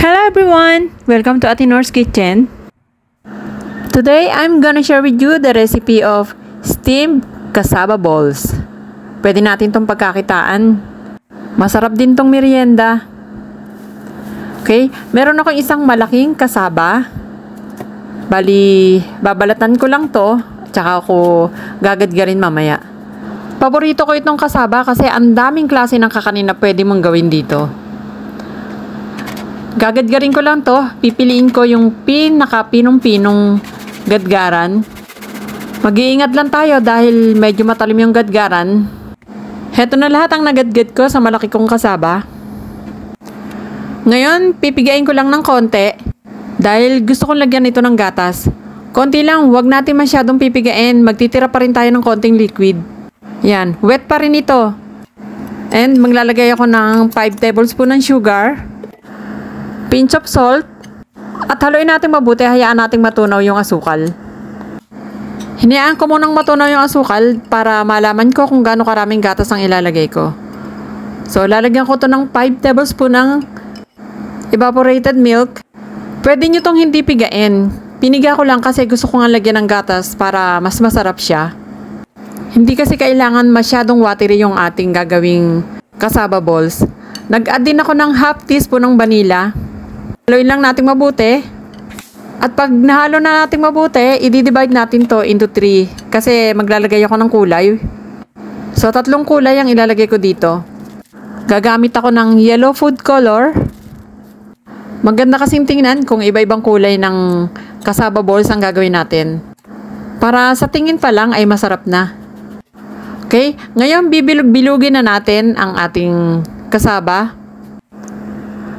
Hello everyone! Welcome to Ate Nor's Kitchen. Today, I'm gonna share with you the recipe of steamed cassava balls. Pwede natin tong pagkakitaan. Masarap din tong merienda. Okay, meron akong isang malaking cassava. Bali, babalatan ko lang to, tsaka ako gagadgarin mamaya. Paborito ko itong cassava kasi ang daming klase ng kakanin na pwede mong gawin dito. Gagadgarin ko lang to, pipiliin ko yung pinaka-pinong-pinong gadgaran. Mag-iingat lang tayo dahil medyo matalim yung gadgaran. Heto na lahat ang nagadgad ko sa malaki kong cassava. Ngayon, pipigain ko lang ng konti dahil gusto kong lagyan ito ng gatas. Konti lang, huwag natin masyadong pipigain. Magtitira pa rin tayo ng konting liquid. Yan, wet pa rin ito. And maglalagay ako ng 5 tablespoon ng sugar, pinch of salt, at haluin natin mabuti, hayaan natin matunaw yung asukal. Hinayaan ko munang matunaw yung asukal para malaman ko kung gaano karaming gatas ang ilalagay ko. So, lalagyan ko to ng 5 tablespoon ng evaporated milk. Pwede nyo tong hindi pigain. Piniga ko lang kasi gusto ko nga lagyan ng gatas para mas masarap siya. Hindi kasi kailangan masyadong watery yung ating gagawing cassava balls. Nag-add din ako ng half teaspoon ng vanilla. Haluin lang natin mabuti. At pag nahalo na natin mabuti, i-divide natin to into 3 kasi maglalagay ako ng kulay. So, 3 kulay ang ilalagay ko dito. Gagamit ako ng yellow food color. Maganda kasing tingnan kung iba-ibang kulay ng cassava balls ang gagawin natin. Para sa tingin pa lang ay masarap na. Okay, ngayon bibilog-bilugin na natin ang ating cassava.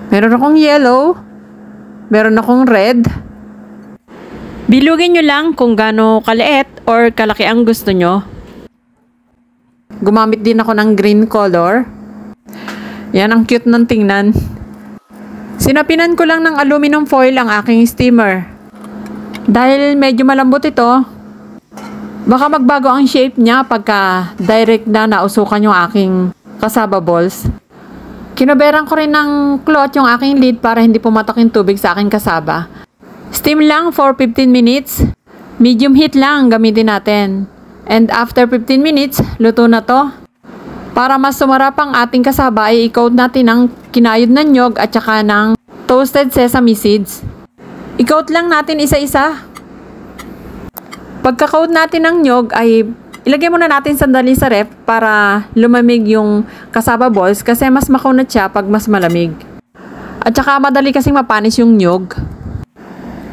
Meron akong yellow. Meron akong red. Bilugin nyo lang kung gaano kaliit or kalaki ang gusto nyo. Gumamit din ako ng green color. Yan, ang cute ng tingnan. Sinapinan ko lang ng aluminum foil ang aking steamer. Dahil medyo malambot ito, baka magbago ang shape niya pagka direct na nausukan yung aking cassava balls. Kinoberan ko rin ng cloth yung aking lid para hindi pumatak yung tubig sa aking cassava. Steam lang for 15 minutes. Medium heat lang gamitin natin. And after 15 minutes, luto na to. Para mas sumarap ang ating cassava ay i-coat natin ng kinayod na nyog at saka ng toasted sesame seeds. I-coat lang natin isa-isa. Pagka-coat natin ng nyog ay ilagay muna natin sandali sa ref para lumamig yung cassava balls kasi mas makunat siya pag mas malamig. At saka madali kasing mapanis yung nyog.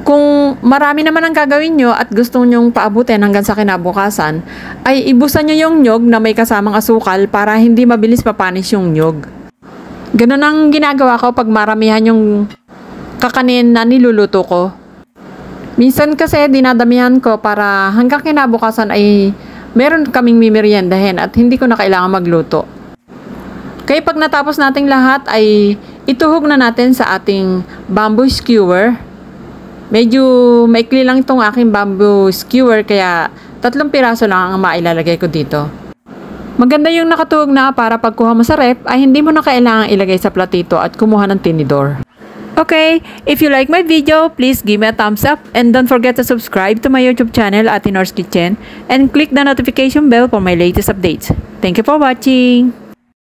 Kung marami naman ang gagawin nyo at gusto nyong paabutin hanggang sa kinabukasan, ay ibusan nyo yung nyog na may kasamang asukal para hindi mabilis mapanis yung nyog. Ganun ang ginagawa ko pag maramihan yung kakanin na niluluto ko. Minsan kasi dinadamihan ko para hanggang kinabukasan ay meron kaming mimeriendahin at hindi ko na kailangan magluto. Kaya pag natapos nating lahat ay ituhog na natin sa ating bamboo skewer. Medyo maikli lang itong aking bamboo skewer kaya 3 piraso lang ang mailalagay ko dito. Maganda yung nakatuhog na para pagkuha mo sa ref ay hindi mo na kailangan ilagay sa platito at kumuha ng tinidor. Okay, if you like my video, please give me a thumbs up and don't forget to subscribe to my YouTube channel, Ate Nor's Kitchen, and click the notification bell for my latest updates. Thank you for watching!